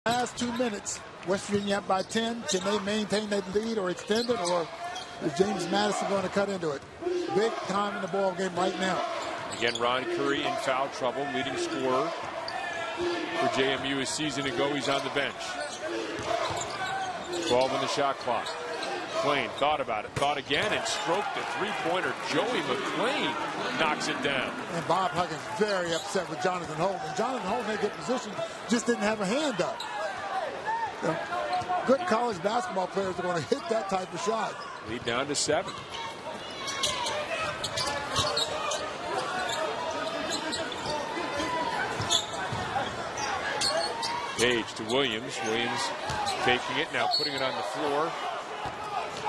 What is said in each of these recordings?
Last 2 minutes, West Virginia up by 10. Can they maintain that lead or extend it, or is James Madison going to cut into it? Big time in the ball game right now. Again, Ron Curry in foul trouble, leading scorer for JMU a season ago. He's on the bench. 12 on the shot clock. McClain thought about it, thought again, and stroked the three-pointer. Joey McClain knocks it down. And Bob Huggins very upset with Jonathan Holt. And Jonathan Holt had good position, just didn't have a hand up. Good college basketball players are going to hit that type of shot. Lead down to 7. Page to Williams. Williams faking it, now putting it on the floor.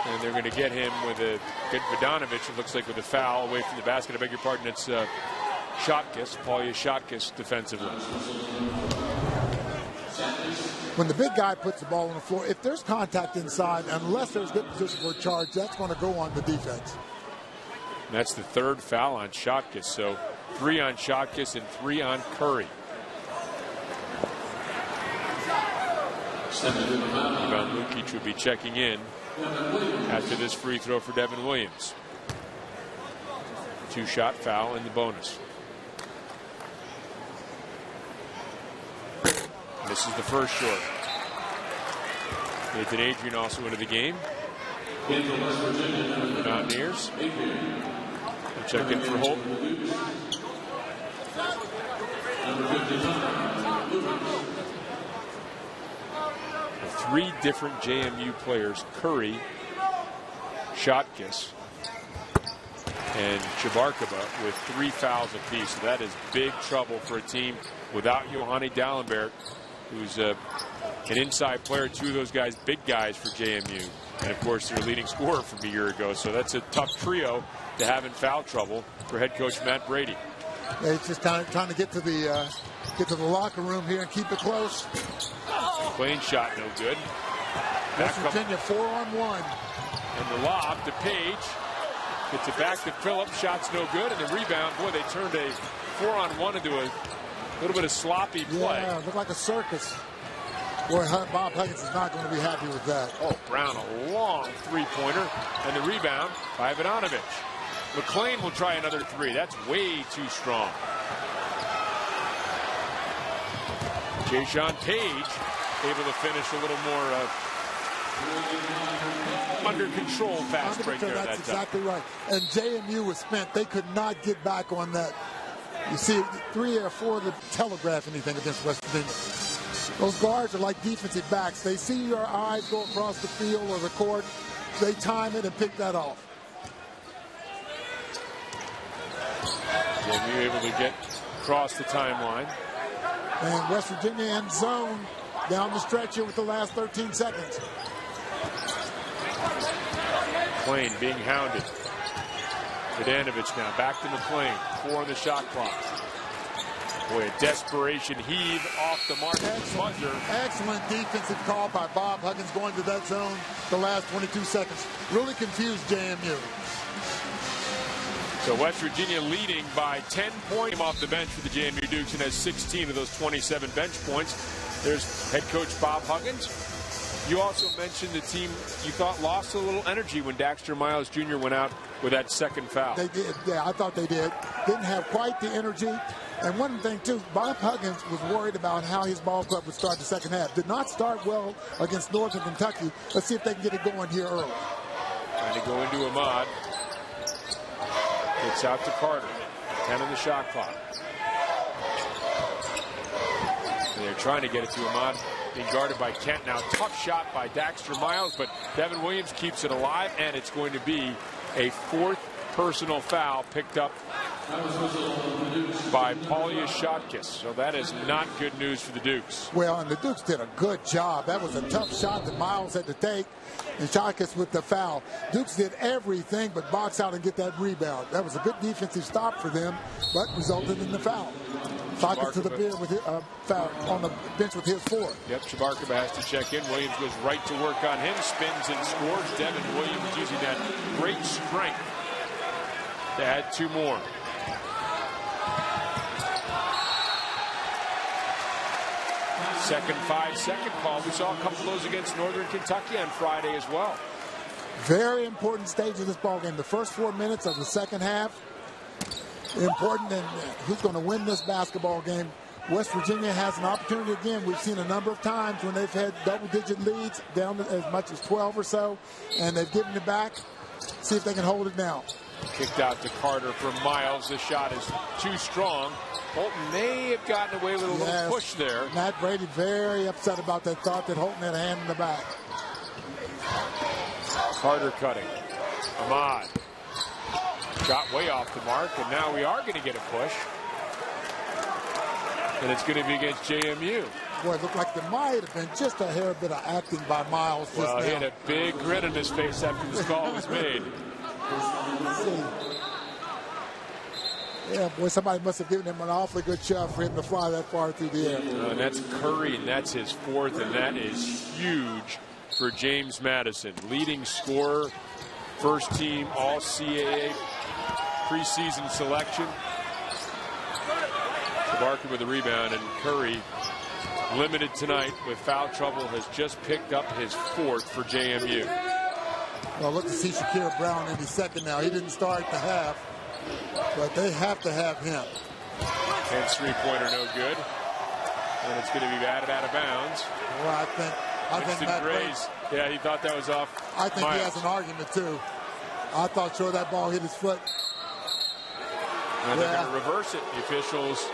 And they're going to get him with a good Vodanovich, it looks like, with a foul away from the basket. I beg your pardon, it's Shotkiss, Paulia Shotkiss defensively. When the big guy puts the ball on the floor, if there's contact inside, unless there's good position for a charge, that's going to go on the defense. And that's the 3rd foul on Shotkiss. So 3 on Shotkiss and 3 on Curry. Ivan Lukic would be checking in after this free throw for Devin Williams. 2-shot foul in the bonus. This is the first short. Nathan Adrian also into the game. The Mountaineers. We'll check in for Holt. 3 different JMU players, Curry, Shotkiss, and Chabarkaba, with 3 fouls apiece. So that is big trouble for a team without Yohani Dallenberg, who's an inside player. 2 of those guys, big guys for JMU. And, of course, their leading scorer from a year ago. So that's a tough trio to have in foul trouble for head coach Matt Brady. Yeah, he's just trying to get to the locker room here and keep it close. McClain shot no good. West Virginia 4-on-1. And the lob to Page. Gets it back to Phillips. Shot's no good. And the rebound, boy, they turned a 4-on-1 into a little bit of sloppy play. Yeah, it looked like a circus. Boy, Bob Huggins is not going to be happy with that. Oh, Brown, a long three-pointer. And the rebound by Vodanovich. McClain will try another 3. That's way too strong. Jayshawn Page able to finish a little more under control fast break there. That's exactly right. And JMU was spent. They could not get back on that. You see, 3 or 4 of the telegraph anything against West Virginia. Those guards are like defensive backs. They see your eyes go across the field or the court. They time it and pick that off. JMU able to get across the timeline. And West Virginia in zone down the stretch here with the last 13 seconds. McClain being hounded. Vodanovich now back to McClain. 4 on the shot clock. Boy, a desperation heave off the mark. Excellent defensive call by Bob Huggins going to that zone the last 22 seconds. Really confused JMU. So West Virginia leading by 10 points off the bench for the JMU Dukes and has 16 of those 27 bench points. There's head coach Bob Huggins. You also mentioned the team you thought lost a little energy when Daxter Miles Jr. went out with that 2nd foul. They did. Yeah, I thought they did. Didn't have quite the energy. And one thing, too, Bob Huggins was worried about how his ball club would start the second half. Did not start well against Northern Kentucky. Let's see if they can get it going here early. Trying to go into Ahmad. Gets out to Carter. 10 on the shot clock. And they're trying to get it to Ahmad. Being guarded by Kent now. Tough shot by Daxter Miles, but Devin Williams keeps it alive, and it's going to be a 4th personal foul picked up by Paulia Shotkiss. So that is not good news for the Dukes. Well, and the Dukes did a good job. That was a tough shot that Miles had to take, and Shotkiss with the foul. Dukes did everything but box out and get that rebound. That was a good defensive stop for them, but resulted in the foul. Shotkiss to the beer with foul on the bench with his 4. Yep, Chabarkaba has to check in. Williams goes right to work on him, spins and scores. Devin Williams using that great strength to add 2 more. Second 5-second call. We saw a couple of those against Northern Kentucky on Friday as well. Very important stage of this ball game. The first 4 minutes of the second half. Important, and who's going to win this basketball game? West Virginia has an opportunity again. We've seen a number of times when they've had double-digit leads down to as much as 12 or so, and they've given it back. See if they can hold it now. Kicked out to Carter from Miles. The shot is too strong. Holton may have gotten away with a little push there. Matt Brady very upset about that. Thought that Holton had a hand in the back. Carter cutting. Ahmad. Shot way off the mark, and now we are going to get a push. And it's going to be against JMU. Boy, it looked like there might have been just a hair bit of acting by Miles just now. Well, he had a big grin on his face after this call was made. Let's see. Yeah, boy, somebody must have given him an awfully good shove for him to fly that far through the air. And that's Curry, and that's his fourth, and that is huge for James Madison. Leading scorer, first team All-CAA preseason selection. Barker with the rebound, and Curry, limited tonight with foul trouble, has just picked up his fourth for JMU. Well, look to see Shakir Brown in his second now. He didn't start the half, but they have to have him. Kent's three-pointer no good, and it's going to be batted out of bounds. Well, I think Matt Grace, yeah, he thought that was off. I think Miles. He has an argument too. I thought sure that ball hit his foot. And they're going to reverse it. The officials.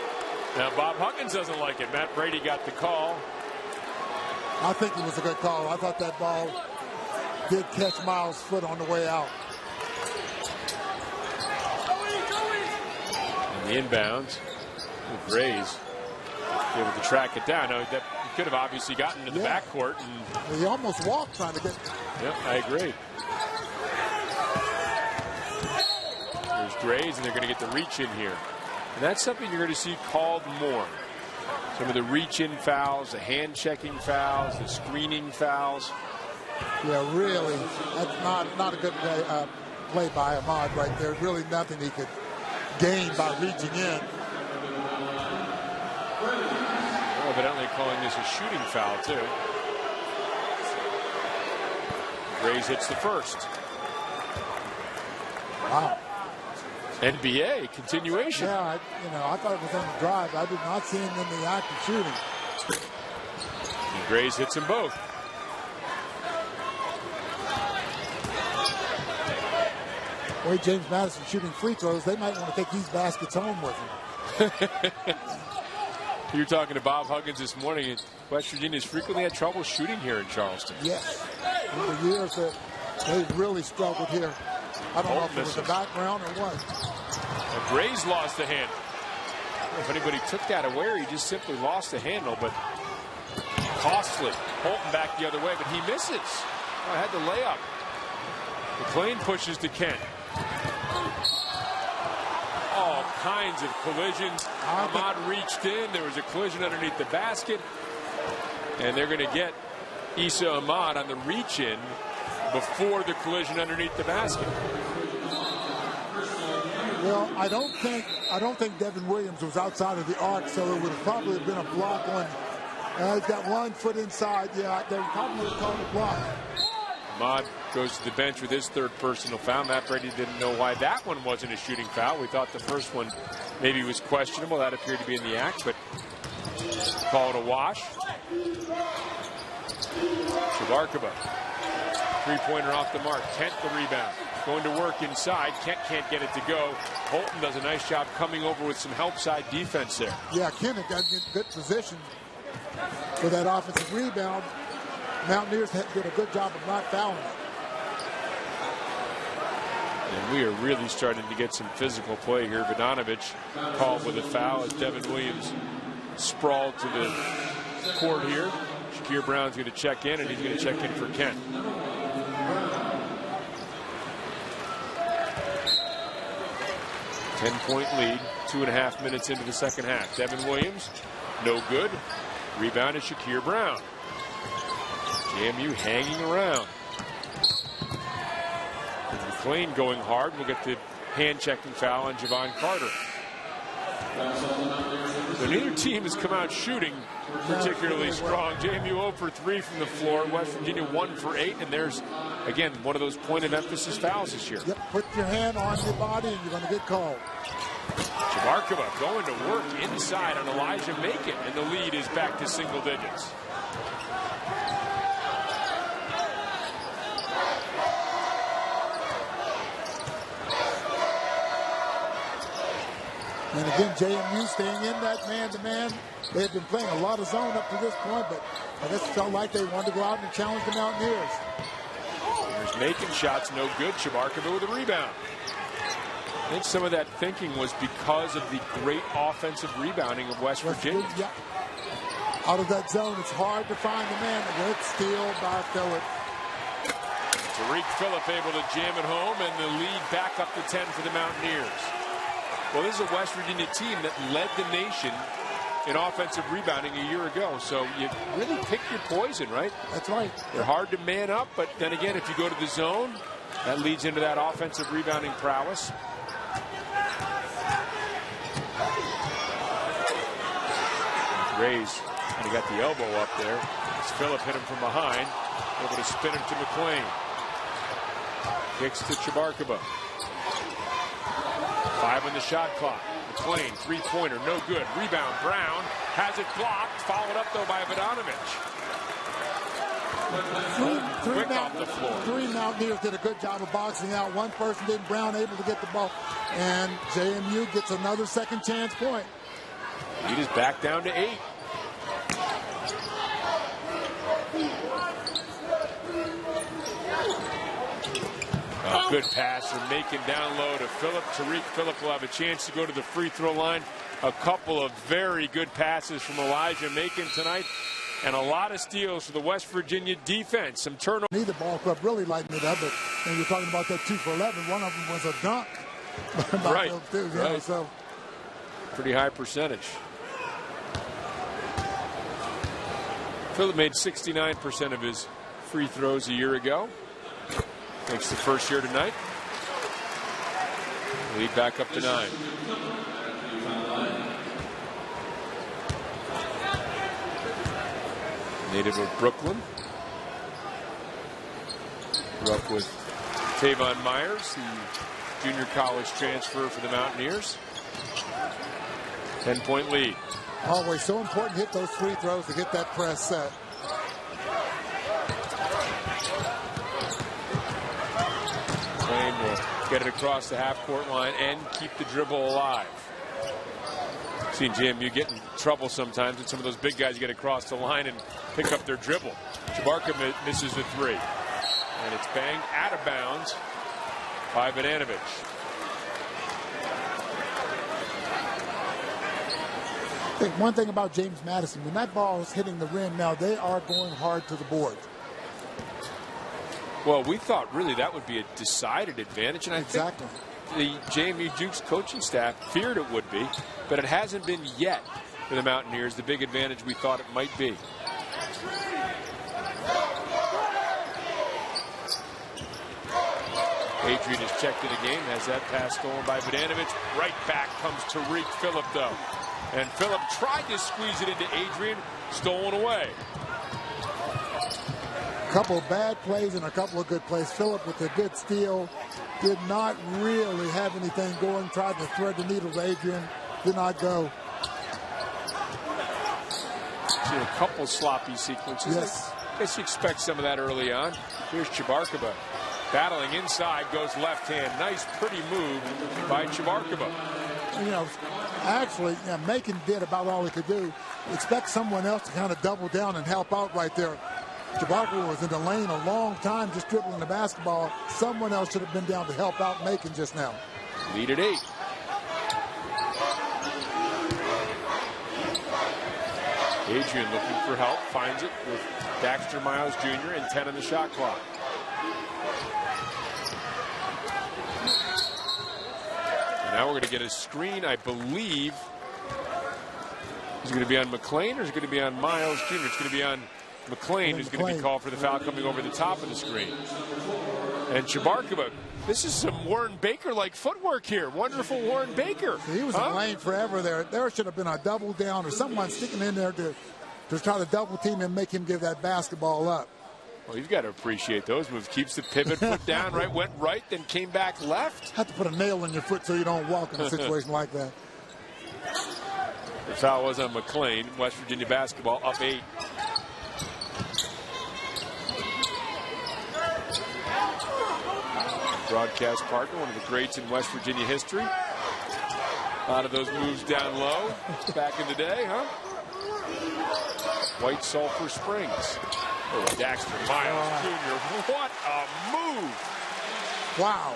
Now, Bob Huggins doesn't like it. Matt Brady got the call. I think it was a good call. I thought that ball did catch Miles' foot on the way out. And the inbounds. Grays able to track it down. Now, that he could have obviously gotten to the backcourt. And he almost walked trying to get. Yep, I agree. There's Grays, and they're going to get the reach in here. And that's something you're going to see called more. Some of the reach-in fouls, the hand-checking fouls, the screening fouls. Yeah, really, that's not a good play by Ahmad right there. Really nothing he could gain by reaching in. Well, evidently calling this a shooting foul, too. Grays hits the first. Wow. NBA continuation. Yeah, I thought it was on the drive. I did not see him in the act of shooting. And Grays hits them both. Boy, James Madison shooting free throws. They might want to take these baskets home with them. You were talking to Bob Huggins this morning. West Virginia's frequently had trouble shooting here in Charleston. Yes. In the years that they've really struggled here. I don't know if it was the background or what. And Grays lost the handle. If anybody took that away, he just simply lost the handle, but costly. Holton back the other way, but he misses. Oh, I had the layup. McLean pushes to Kent. All kinds of collisions. Ahmad reached in. There was a collision underneath the basket. And they're going to get Issa Ahmad on the reach-in before the collision underneath the basket. Well, I don't think Devin Williams was outside of the arc, so it would have probably been a block on. He's got 1 foot inside. Yeah, they probably would have called a block. Ahmad goes to the bench with his third personal foul. Matt Brady didn't know why that one wasn't a shooting foul. We thought the first one maybe was questionable. That appeared to be in the act, but called a wash. Shabarkaba. Three-pointer off the mark. Kent the rebound. Going to work inside. Kent can't get it to go. Holton does a nice job coming over with some help side defense there. Yeah, Kent got in good position for that offensive rebound. Mountaineers did a good job of not fouling it. And we are really starting to get some physical play here. Vodanovich called with a foul as Devin Williams sprawled to the court here. Shakir Brown's going to check in, and he's going to check in for Kent. Ten-point lead, 2.5 minutes into the second half. Devin Williams, no good. Rebound is Shakir Brown. JMU hanging around. And McLean going hard. We'll get the hand-checking foul on Javon Carter. So neither team has come out shooting particularly strong. JMU 0 for 3 from the floor. West Virginia 1 for 8. And there's, again, one of those point of emphasis fouls this year. Yep, put your hand on your body and you're going to get called. Chabarkova going to work inside on Elijah Macon, and the lead is back to single digits. And again, JMU staying in that man-to-man. They had been playing a lot of zone up to this point, but I guess it felt like they wanted to go out and challenge the Mountaineers. There's Macon shots no good. Chabarkova with a rebound. I think some of that thinking was because of the great offensive rebounding of West Virginia. Yeah. Out of that zone, it's hard to find the man. Good steal by Phillip. Tariq Phillip able to jam it home, and the lead back up to 10 for the Mountaineers. Well, this is a West Virginia team that led the nation in offensive rebounding a year ago. So you really pick your poison, right? That's right. They're hard to man up, but then again, if you go to the zone, that leads into that offensive rebounding prowess. Rays, and he got the elbow up there. As Phillip hit him from behind, able to spin him to McLean. Kicks to Chabarkova. 5 on the shot clock. McLean, three-pointer, no good. Rebound, Brown has it blocked. Followed up, though, by Vodanovic. Quick off the floor. Three Mountaineers did a good job of boxing out. One person did. Brown able to get the ball. And JMU gets another second chance point. Lead is back down to 8. Good pass from Macon down low to Phillip. Tariq Phillip will have a chance to go to the free throw line. A couple of very good passes from Elijah Macon tonight. And a lot of steals for the West Virginia defense. Some turnovers. Neither ball club really lightened it up, but when you're talking about that 2 for 11, one of them was a dunk. Right. Too, yeah, right. So. Pretty high percentage. Phillip made 69% of his free throws a year ago. Makes the first year tonight. Lead back up to 9. Native of Brooklyn. Grew up with Tavon Myers, the junior college transfer for the Mountaineers. 10-point lead. Always so important to hit those free throws to get that press set. McLean will get it across the half-court line and keep the dribble alive. Seen JMU get in trouble sometimes with some of those big guys get across the line and pick up their dribble. Chabarkova misses the 3. And it's banged out of bounds by Vodanovic. I think one thing about James Madison, when that ball is hitting the rim now, they are going hard to the board. Well, we thought really that would be a decided advantage, and I think the JMU Dukes coaching staff feared it would be, but it hasn't been yet for the Mountaineers, the big advantage we thought it might be. Adrian has checked it again, has that pass stolen by Vodanovic. Right back comes Tariq Phillip, though. And Phillip tried to squeeze it into Adrian, stolen away. A couple of bad plays and a couple of good plays. Phillip with a good steal. Did not really have anything going. Tried to thread the needle to Adrian. Did not go. Seen a couple sloppy sequences. Yes. I guess you expect some of that early on. Here's Chabarkova. Battling inside, goes left hand. Nice, pretty move by Chabarkova. You know, actually, Macon did about all he could do. Expect someone else to kind of double down and help out right there. Chabarkova was in the lane a long time just dribbling the basketball. Someone else should have been down to help out Macon just now. Lead at 8. Adrian looking for help, finds it with Daxter Miles Jr. and 10 on the shot clock. And now we're going to get a screen, I believe. Is it going to be on McLean or is it going to be on Miles Jr.? It's going to be on McLean, who's going to be called for the foul coming over the top of the screen. And Chabarkova This is some Warren Baker-like footwork here. Wonderful Warren Baker. He was in the lane forever there. There should have been a double down or someone sticking in there to try to double team him and make him give that basketball up. Well, you've got to appreciate those moves. Keeps the pivot foot down, right? Went right, then came back left. Have to put a nail in your foot so you don't walk in a situation like that. The foul was on McLean. West Virginia basketball up 8. Broadcast partner, one of the greats in West Virginia history. A lot of those moves down low back in the day, huh? White Sulphur Springs. Oh, Daxter Miles Jr. What a move! Wow.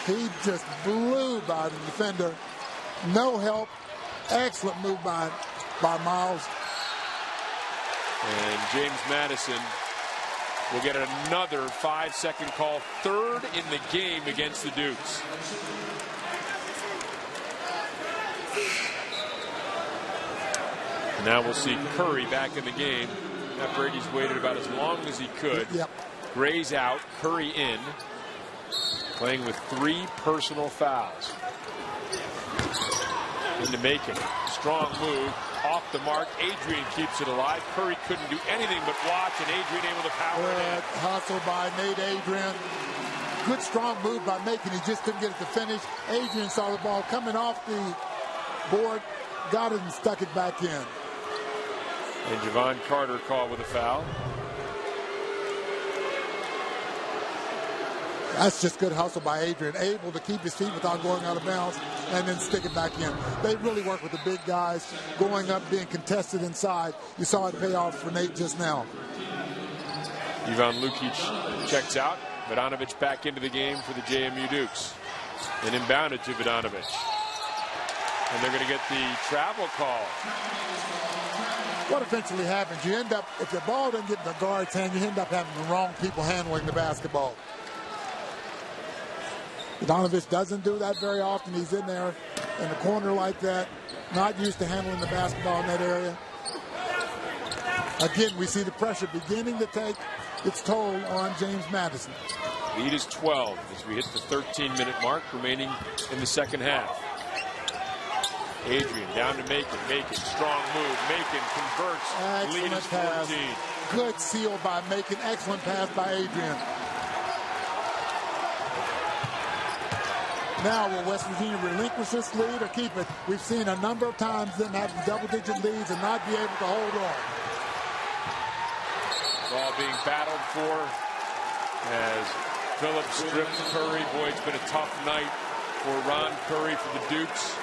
He just blew by the defender. No help. Excellent move by Miles. And James Madison will get another 5-second call, third in the game against the Dukes. And now we'll see Curry back in the game. Matt Brady's waited about as long as he could. Yep. Gray's out, Curry in. Playing with 3 personal fouls. Into Macon. Strong move. Off the mark. Adrian keeps it alive. Curry couldn't do anything but watch, and Adrian able to power it in. Hustle by Nate Adrian. Good strong move by Macon. He just couldn't get it to finish. Adrian saw the ball coming off the board, got it and stuck it back in. And Javon Carter called with a foul. That's just good hustle by Adrian, able to keep his feet without going out of bounds and then stick it back in. They really work with the big guys, going up, being contested inside. You saw it pay off for Nate just now. Ivan Lukic checks out. Vodanovic back into the game for the JMU Dukes. And inbounded to Vodanovic. And they're going to get the travel call. What eventually happens, you end up, if the ball doesn't get in the guard's hand, you end up having the wrong people handling the basketball. Vodanovic doesn't do that very often. He's in there in the corner like that, not used to handling the basketball in that area. Again, we see the pressure beginning to take its toll on James Madison. Lead is 12 as we hit the 13-minute mark remaining in the second half. Adrian down to Macon. Macon, strong move. Macon converts. Excellent Lead is 14. Pass. Good seal by Macon. Excellent pass by Adrian. Now, will West Virginia relinquish this lead or keep it? We've seen a number of times them have double-digit leads and not be able to hold on. Ball being battled for as Phillips strips Curry. Boy, it's been a tough night for Ron Curry for the Dukes.